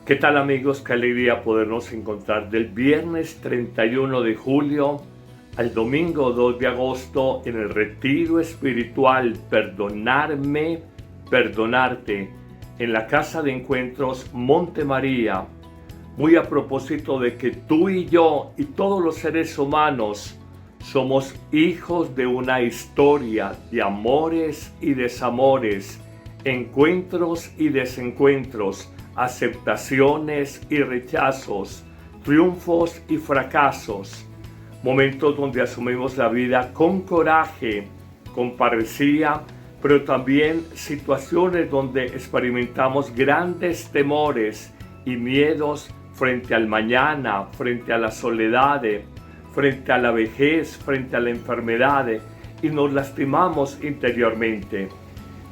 ¿Qué tal, amigos? Qué alegría podernos encontrar del viernes 31 de julio al domingo 2 de agosto en el retiro espiritual Perdonarme, Perdonarte en la Casa de Encuentros Monte María. Muy a propósito de que tú y yo y todos los seres humanos somos hijos de una historia de amores y desamores, encuentros y desencuentros, aceptaciones y rechazos, triunfos y fracasos, momentos donde asumimos la vida con coraje, con parresía, pero también situaciones donde experimentamos grandes temores y miedos frente al mañana, frente a la soledad, frente a la vejez, frente a la enfermedad, y nos lastimamos interiormente.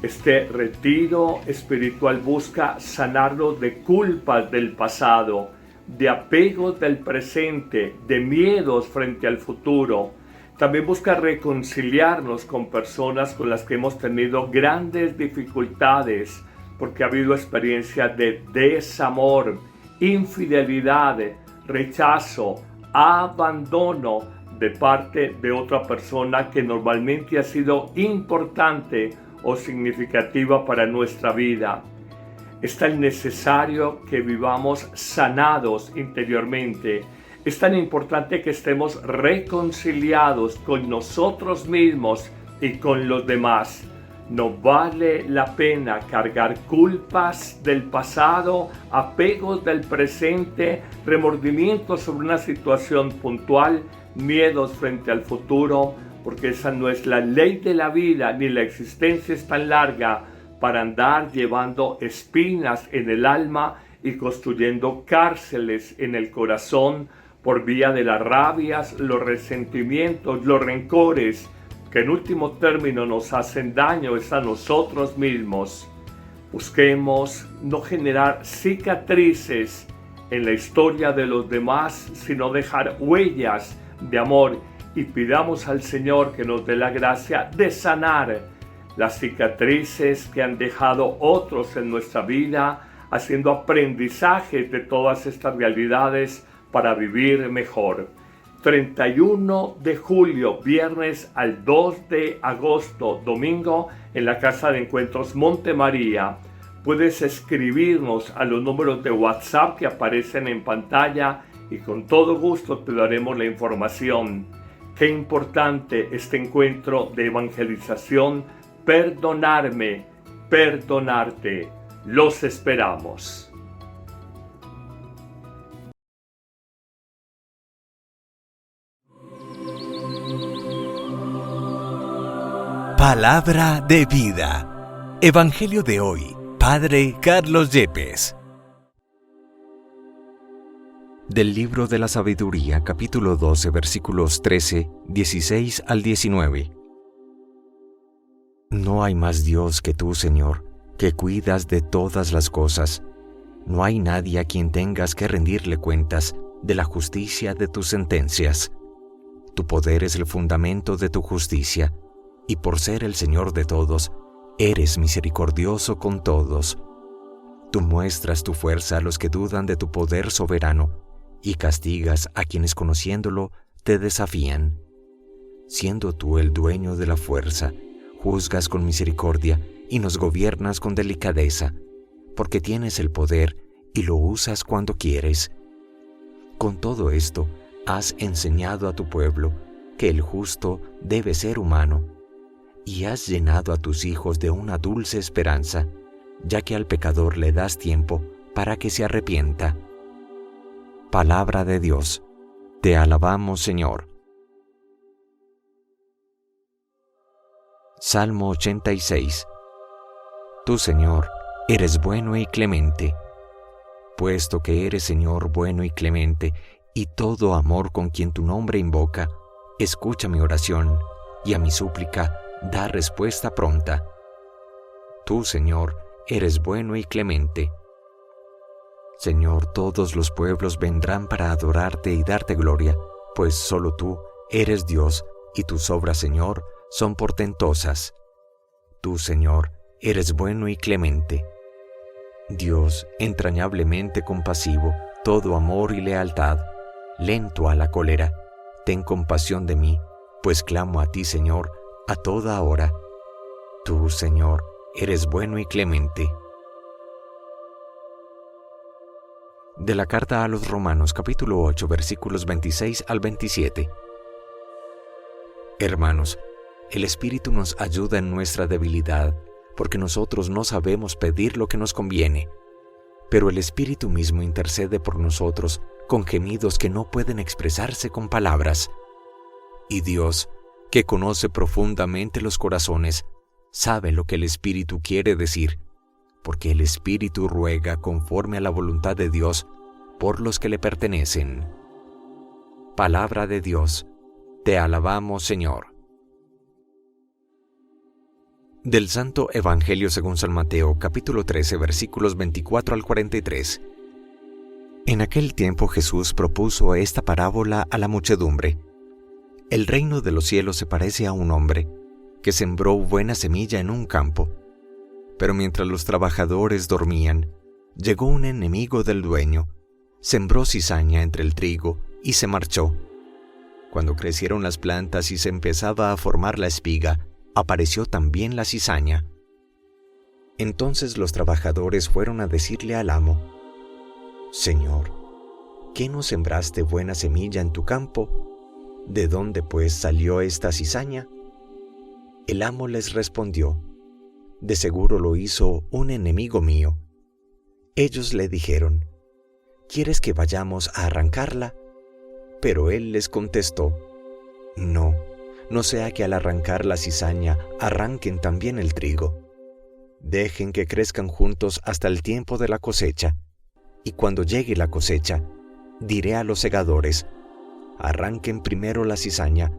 Este retiro espiritual busca sanarnos de culpas del pasado, de apegos del presente, de miedos frente al futuro. También busca reconciliarnos con personas con las que hemos tenido grandes dificultades, porque ha habido experiencias de desamor, infidelidad, rechazo, abandono de parte de otra persona que normalmente ha sido importante o significativa para nuestra vida. Es tan necesario que vivamos sanados interiormente. Es tan importante que estemos reconciliados con nosotros mismos y con los demás. No vale la pena cargar culpas del pasado, apegos del presente, remordimientos sobre una situación puntual, miedos frente al futuro, porque esa no es la ley de la vida, ni la existencia es tan larga para andar llevando espinas en el alma y construyendo cárceles en el corazón por vía de las rabias, los resentimientos, los rencores, que en último término nos hacen daño es a nosotros mismos. Busquemos no generar cicatrices en la historia de los demás, sino dejar huellas de amor, y pidamos al Señor que nos dé la gracia de sanar las cicatrices que han dejado otros en nuestra vida, haciendo aprendizaje de todas estas realidades para vivir mejor. 31 de julio, viernes al 2 de agosto, domingo, en la Casa de Encuentros Monte María. Puedes escribirnos a los números de WhatsApp que aparecen en pantalla y con todo gusto te daremos la información. Qué importante este encuentro de evangelización, perdonarme, perdonarte. Los esperamos. Palabra de vida. Evangelio de hoy, Padre Carlos Yepes. Del libro de la Sabiduría, capítulo 12, versículos 13, 16 al 19. No hay más Dios que tú, Señor, que cuidas de todas las cosas. No hay nadie a quien tengas que rendirle cuentas de la justicia de tus sentencias. Tu poder es el fundamento de tu justicia, y por ser el Señor de todos, eres misericordioso con todos. Tú muestras tu fuerza a los que dudan de tu poder soberano, y castigas a quienes conociéndolo te desafían. Siendo tú el dueño de la fuerza, juzgas con misericordia y nos gobiernas con delicadeza, porque tienes el poder y lo usas cuando quieres. Con todo esto, has enseñado a tu pueblo que el justo debe ser humano, y has llenado a tus hijos de una dulce esperanza, ya que al pecador le das tiempo para que se arrepienta. Palabra de Dios. Te alabamos, Señor. Salmo 86. Tú, Señor, eres bueno y clemente. Puesto que eres, Señor, bueno y clemente, y todo amor con quien tu nombre invoca, escucha mi oración, y a mi súplica da respuesta pronta. Tú, Señor, eres bueno y clemente. Señor, todos los pueblos vendrán para adorarte y darte gloria, pues solo tú eres Dios, y tus obras, Señor, son portentosas. Tú, Señor, eres bueno y clemente. Dios, entrañablemente compasivo, todo amor y lealtad, lento a la cólera, ten compasión de mí, pues clamo a ti, Señor, a toda hora. Tú, Señor, eres bueno y clemente. De la carta a los Romanos, capítulo 8, versículos 26 al 27. Hermanos, el Espíritu nos ayuda en nuestra debilidad, porque nosotros no sabemos pedir lo que nos conviene, pero el Espíritu mismo intercede por nosotros con gemidos que no pueden expresarse con palabras. Y Dios, que conoce profundamente los corazones, sabe lo que el Espíritu quiere decir, porque el Espíritu ruega conforme a la voluntad de Dios por los que le pertenecen. Palabra de Dios, te alabamos, Señor. Del Santo Evangelio según San Mateo, capítulo 13, versículos 24 al 43. En aquel tiempo Jesús propuso esta parábola a la muchedumbre. El reino de los cielos se parece a un hombre que sembró buena semilla en un campo. Pero mientras los trabajadores dormían, llegó un enemigo del dueño, sembró cizaña entre el trigo y se marchó. Cuando crecieron las plantas y se empezaba a formar la espiga, apareció también la cizaña. Entonces los trabajadores fueron a decirle al amo: Señor, ¿qué no sembraste buena semilla en tu campo? ¿De dónde pues salió esta cizaña? El amo les respondió: De seguro lo hizo un enemigo mío. Ellos le dijeron: ¿Quieres que vayamos a arrancarla? Pero él les contestó: No sea que al arrancar la cizaña arranquen también el trigo. Dejen que crezcan juntos hasta el tiempo de la cosecha, y cuando llegue la cosecha, diré a los segadores: arranquen primero la cizaña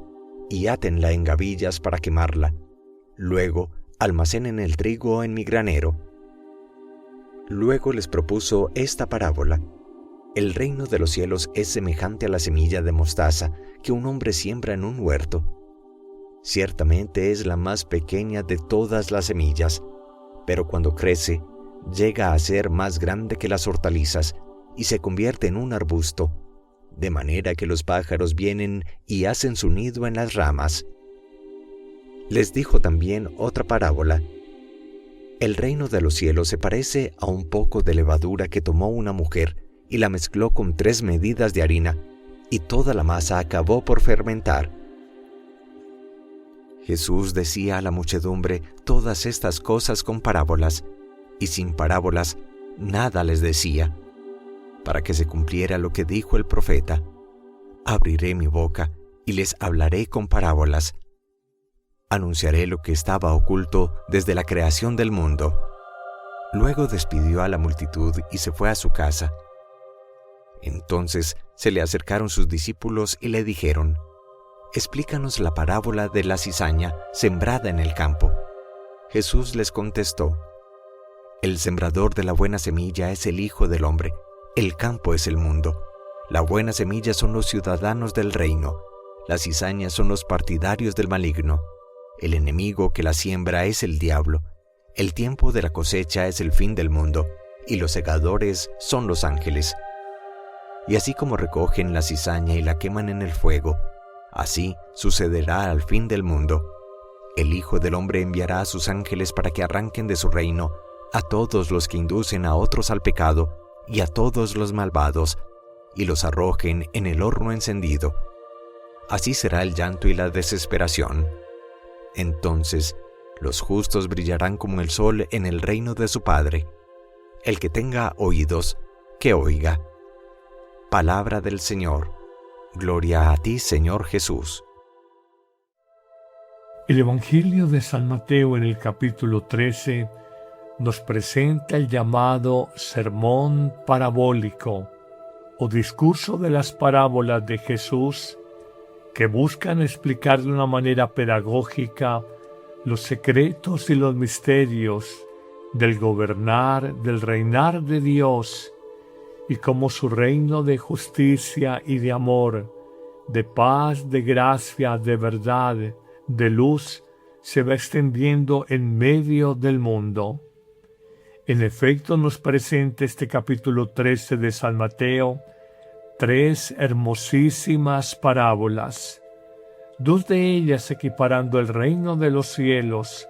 y átenla en gavillas para quemarla. Luego almacenen el trigo en mi granero. Luego les propuso esta parábola: el reino de los cielos es semejante a la semilla de mostaza que un hombre siembra en un huerto. Ciertamente es la más pequeña de todas las semillas, pero cuando crece, llega a ser más grande que las hortalizas y se convierte en un arbusto, de manera que los pájaros vienen y hacen su nido en las ramas. Les dijo también otra parábola: el reino de los cielos se parece a un poco de levadura que tomó una mujer y la mezcló con 3 medidas de harina, y toda la masa acabó por fermentar. Jesús decía a la muchedumbre todas estas cosas con parábolas, y sin parábolas nada les decía, para que se cumpliera lo que dijo el profeta: abriré mi boca y les hablaré con parábolas. Anunciaré lo que estaba oculto desde la creación del mundo. Luego despidió a la multitud y se fue a su casa. Entonces se le acercaron sus discípulos y le dijeron: explícanos la parábola de la cizaña sembrada en el campo. Jesús les contestó: el sembrador de la buena semilla es el Hijo del Hombre, el campo es el mundo. La buena semilla son los ciudadanos del reino, las cizañas son los partidarios del maligno. El enemigo que la siembra es el diablo. El tiempo de la cosecha es el fin del mundo, y los segadores son los ángeles. Y así como recogen la cizaña y la queman en el fuego, así sucederá al fin del mundo. El Hijo del Hombre enviará a sus ángeles para que arranquen de su reino a todos los que inducen a otros al pecado y a todos los malvados, y los arrojen en el horno encendido. Así será el llanto y la desesperación. Entonces los justos brillarán como el sol en el reino de su Padre. El que tenga oídos, que oiga. Palabra del Señor. Gloria a ti, Señor Jesús. El Evangelio de San Mateo en el capítulo 13 nos presenta el llamado sermón parabólico o discurso de las parábolas de Jesús, que buscan explicar de una manera pedagógica los secretos y los misterios del gobernar, del reinar de Dios, y cómo su reino de justicia y de amor, de paz, de gracia, de verdad, de luz, se va extendiendo en medio del mundo. En efecto, nos presenta este capítulo 13 de San Mateo 3 hermosísimas parábolas, dos de ellas equiparando el reino de los cielos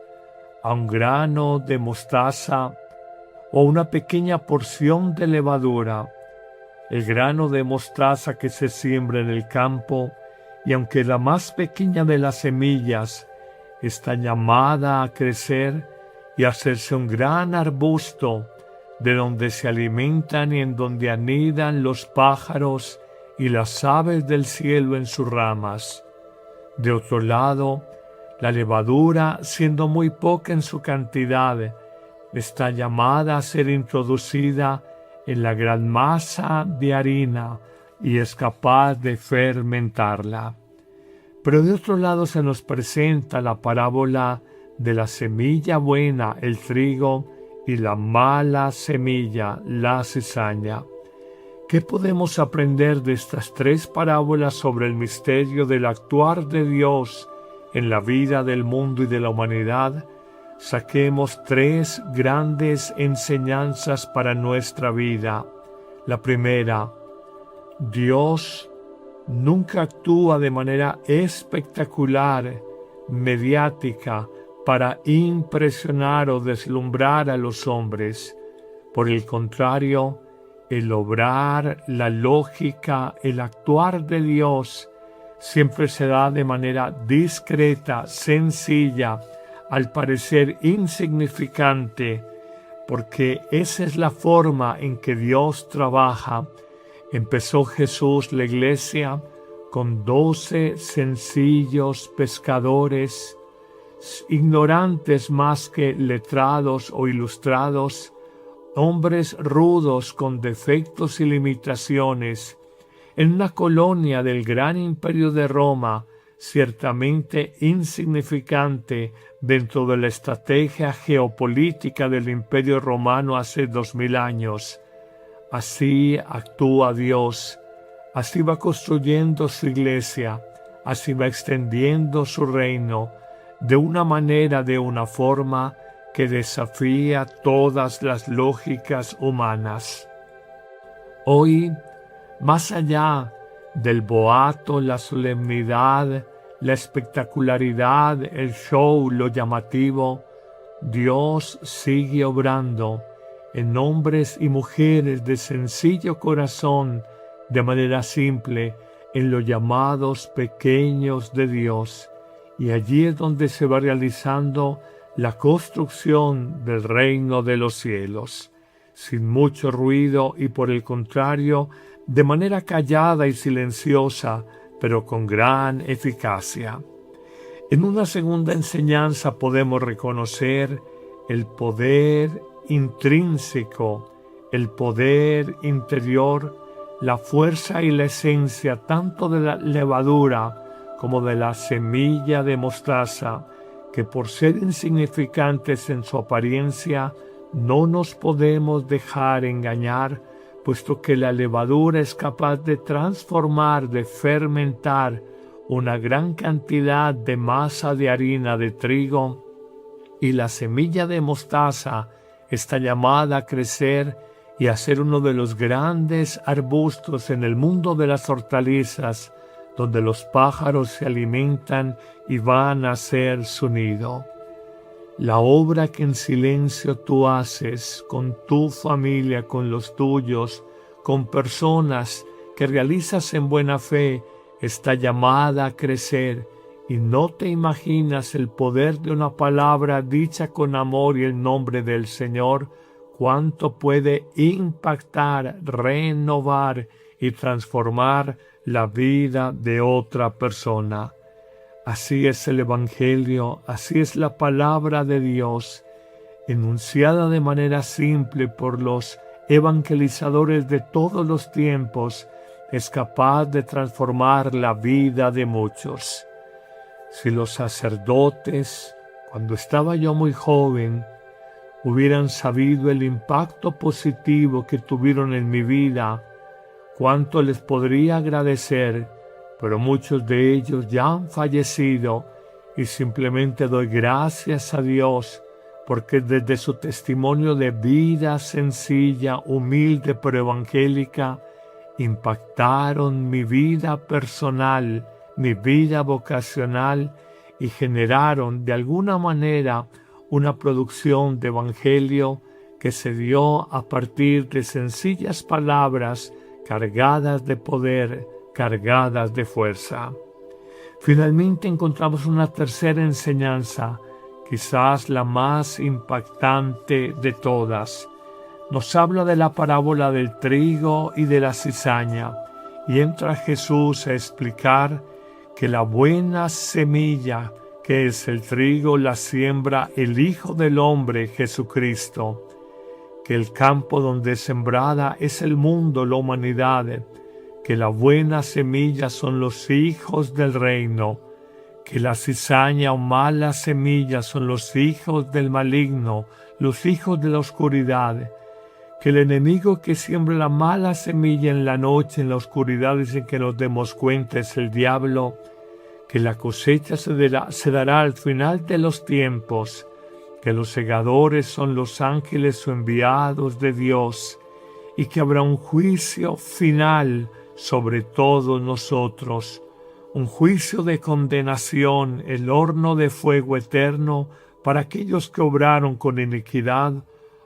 a un grano de mostaza o una pequeña porción de levadura. El grano de mostaza que se siembra en el campo, y aunque la más pequeña de las semillas, está llamada a crecer y hacerse un gran arbusto, de donde se alimentan y en donde anidan los pájaros y las aves del cielo en sus ramas. De otro lado, la levadura, siendo muy poca en su cantidad, está llamada a ser introducida en la gran masa de harina y es capaz de fermentarla. Pero de otro lado se nos presenta la parábola de la semilla buena, el trigo, y la mala semilla, la cizaña. ¿Qué podemos aprender de estas tres parábolas sobre el misterio del actuar de Dios en la vida del mundo y de la humanidad? Saquemos tres grandes enseñanzas para nuestra vida. La primera, Dios nunca actúa de manera espectacular, mediática, para impresionar o deslumbrar a los hombres. Por el contrario, el obrar, la lógica, el actuar de Dios siempre se da de manera discreta, sencilla, al parecer insignificante, porque esa es la forma en que Dios trabaja. Empezó Jesús la iglesia con 12 sencillos pescadores, ignorantes más que letrados o ilustrados, hombres rudos con defectos y limitaciones, en una colonia del gran imperio de Roma, ciertamente insignificante dentro de la estrategia geopolítica del imperio romano hace 2000 años. Así actúa Dios, así va construyendo su iglesia, así va extendiendo su reino, de una manera, de una forma que desafía todas las lógicas humanas. Hoy, más allá del boato, la solemnidad, la espectacularidad, el show, lo llamativo, Dios sigue obrando en hombres y mujeres de sencillo corazón, de manera simple, en los llamados pequeños de Dios. Y allí es donde se va realizando la construcción del reino de los cielos, sin mucho ruido y por el contrario, de manera callada y silenciosa, pero con gran eficacia. En una segunda enseñanza podemos reconocer el poder intrínseco, el poder interior, la fuerza y la esencia tanto de la levadura como de la semilla de mostaza, que por ser insignificantes en su apariencia, no nos podemos dejar engañar, puesto que la levadura es capaz de transformar, de fermentar una gran cantidad de masa de harina de trigo, y la semilla de mostaza está llamada a crecer y a ser uno de los grandes arbustos en el mundo de las hortalizas, donde los pájaros se alimentan y van a hacer su nido. La obra que en silencio tú haces con tu familia, con los tuyos, con personas que realizas en buena fe, está llamada a crecer, y no te imaginas el poder de una palabra dicha con amor y el nombre del Señor, cuánto puede impactar, renovar y transformar la vida de otra persona. Así es el Evangelio, así es la palabra de Dios, enunciada de manera simple por los evangelizadores de todos los tiempos, es capaz de transformar la vida de muchos. Si los sacerdotes, cuando estaba yo muy joven, hubieran sabido el impacto positivo que tuvieron en mi vida, cuánto les podría agradecer, pero muchos de ellos ya han fallecido y simplemente doy gracias a Dios porque desde su testimonio de vida sencilla, humilde pero evangélica, impactaron mi vida personal, mi vida vocacional y generaron de alguna manera una producción de evangelio que se dio a partir de sencillas palabras cargadas de poder, cargadas de fuerza. Finalmente encontramos una tercera enseñanza, quizás la más impactante de todas. Nos habla de la parábola del trigo y de la cizaña, y entra Jesús a explicar que la buena semilla, que es el trigo, la siembra el Hijo del Hombre, Jesucristo, que el campo donde es sembrada es el mundo, la humanidad, que la buena semilla son los hijos del reino, que la cizaña o mala semilla son los hijos del maligno, los hijos de la oscuridad, que el enemigo que siembra la mala semilla en la noche, en la oscuridad, sin que nos demos cuenta, es el diablo, que la cosecha se dará al final de los tiempos, que los segadores son los ángeles o enviados de Dios, y que habrá un juicio final sobre todos nosotros, un juicio de condenación, el horno de fuego eterno para aquellos que obraron con iniquidad,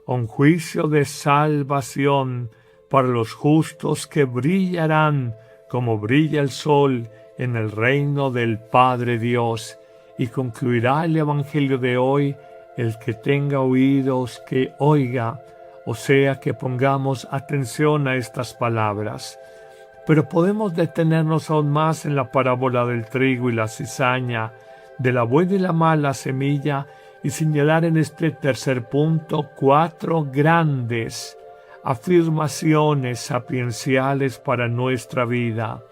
un juicio de salvación para los justos que brillarán como brilla el sol en el reino del Padre Dios. Y concluirá el Evangelio de hoy: el que tenga oídos que oiga, o sea que pongamos atención a estas palabras. Pero podemos detenernos aún más en la parábola del trigo y la cizaña, de la buena y la mala semilla, y señalar en este tercer punto 4 grandes afirmaciones sapienciales para nuestra vida.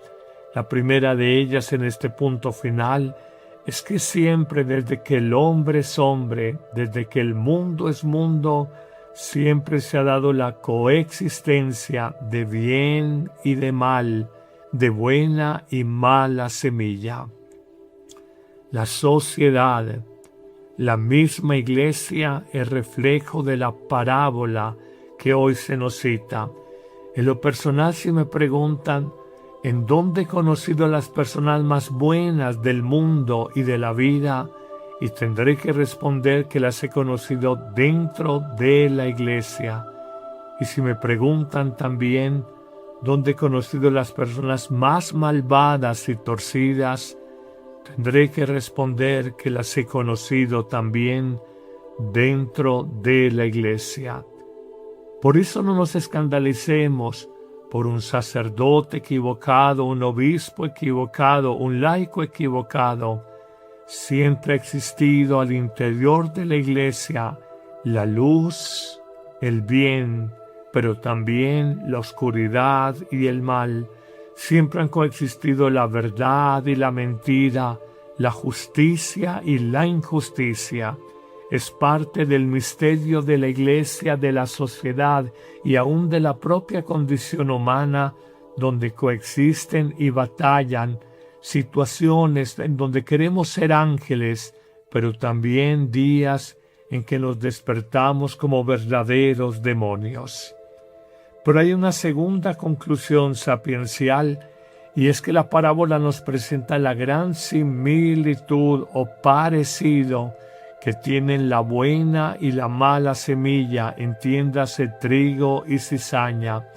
La primera de ellas en este punto final es que siempre, desde que el hombre es hombre, desde que el mundo es mundo, siempre se ha dado la coexistencia de bien y de mal, de buena y mala semilla. La sociedad, la misma iglesia, es reflejo de la parábola que hoy se nos cita. En lo personal, si me preguntan en dónde he conocido a las personas más buenas del mundo y de la vida, y tendré que responder que las he conocido dentro de la iglesia. Y si me preguntan también dónde he conocido a las personas más malvadas y torcidas, tendré que responder que las he conocido también dentro de la iglesia. Por eso no nos escandalicemos por un sacerdote equivocado, un obispo equivocado, un laico equivocado. Siempre ha existido al interior de la iglesia la luz, el bien, pero también la oscuridad y el mal. Siempre han coexistido la verdad y la mentira, la justicia y la injusticia. Es parte del misterio de la iglesia, de la sociedad y aún de la propia condición humana, donde coexisten y batallan situaciones en donde queremos ser ángeles, pero también días en que nos despertamos como verdaderos demonios. Pero hay una segunda conclusión sapiencial, y es que la parábola nos presenta la gran similitud o parecido que tienen la buena y la mala semilla, entiéndase trigo y cizaña.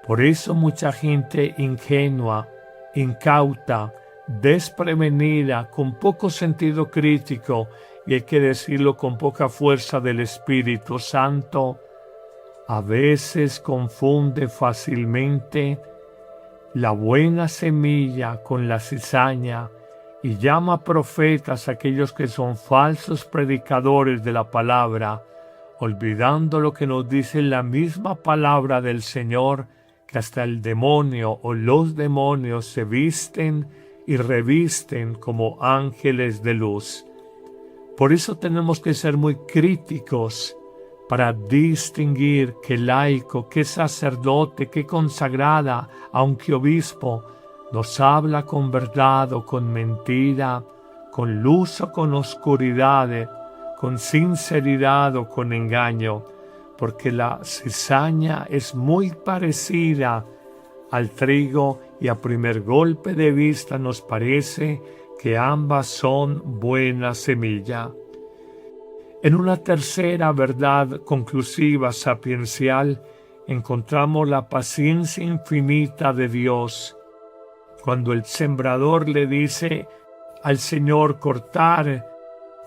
Por eso mucha gente ingenua, incauta, desprevenida, con poco sentido crítico, y hay que decirlo con poca fuerza del Espíritu Santo, a veces confunde fácilmente la buena semilla con la cizaña y llama profetas a aquellos que son falsos predicadores de la palabra, olvidando lo que nos dice la misma palabra del Señor, que hasta el demonio o los demonios se visten y revisten como ángeles de luz. Por eso tenemos que ser muy críticos para distinguir qué laico, qué sacerdote, qué consagrada, aunque obispo, nos habla con verdad o con mentira, con luz o con oscuridad, con sinceridad o con engaño, porque la cizaña es muy parecida al trigo y a primer golpe de vista nos parece que ambas son buena semilla. En una tercera verdad conclusiva sapiencial encontramos la paciencia infinita de Dios. Cuando el sembrador le dice al Señor cortar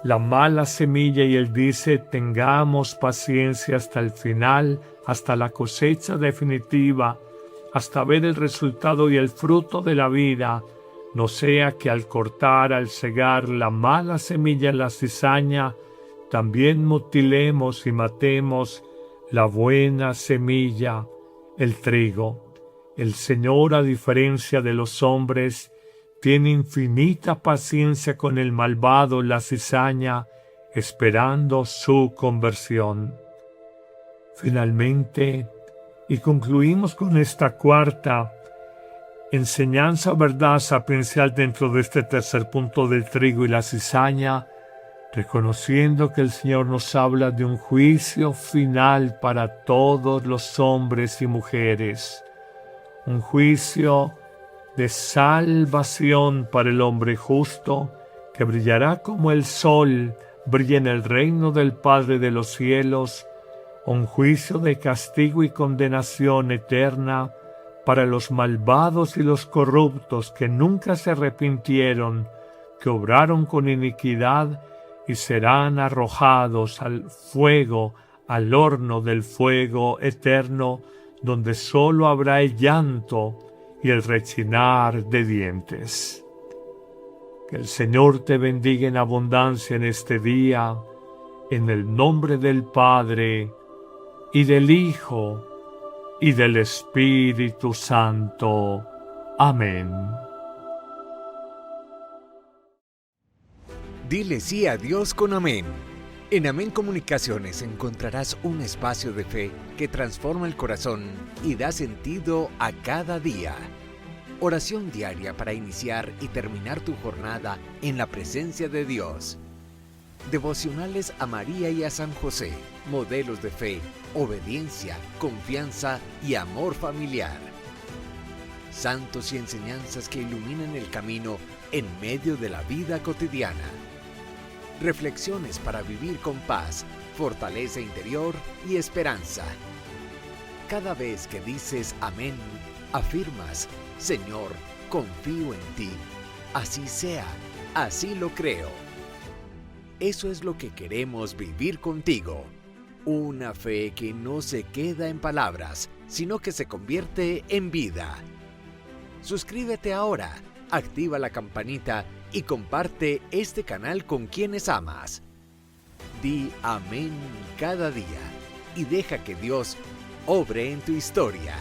la mala semilla y Él dice tengamos paciencia hasta el final, hasta la cosecha definitiva, hasta ver el resultado y el fruto de la vida, no sea que al cortar, al cegar la mala semilla en la cizaña, también mutilemos y matemos la buena semilla, el trigo. El Señor, a diferencia de los hombres, tiene infinita paciencia con el malvado, la cizaña, esperando su conversión. Finalmente, y concluimos con esta cuarta enseñanza, verdad sapiencial dentro de este tercer punto del trigo y la cizaña, reconociendo que el Señor nos habla de un juicio final para todos los hombres y mujeres, un juicio de salvación para el hombre justo, que brillará como el sol brilla en el reino del Padre de los cielos, un juicio de castigo y condenación eterna para los malvados y los corruptos que nunca se arrepintieron, que obraron con iniquidad y serán arrojados al fuego, al horno del fuego eterno, donde solo habrá el llanto y el rechinar de dientes. Que el Señor te bendiga en abundancia en este día, en el nombre del Padre, y del Hijo, y del Espíritu Santo. Amén. Dile sí a Dios con amén. En Amén Comunicaciones encontrarás un espacio de fe que transforma el corazón y da sentido a cada día. Oración diaria para iniciar y terminar tu jornada en la presencia de Dios. Devocionales a María y a San José, modelos de fe, obediencia, confianza y amor familiar. Santos y enseñanzas que iluminan el camino en medio de la vida cotidiana. Reflexiones para vivir con paz, fortaleza interior y esperanza. Cada vez que dices amén, afirmas, Señor, confío en ti. Así sea, así lo creo. Eso es lo que queremos vivir contigo. Una fe que no se queda en palabras, sino que se convierte en vida. Suscríbete ahora, activa la campanita y comparte este canal con quienes amas. Di amén cada día y deja que Dios obre en tu historia.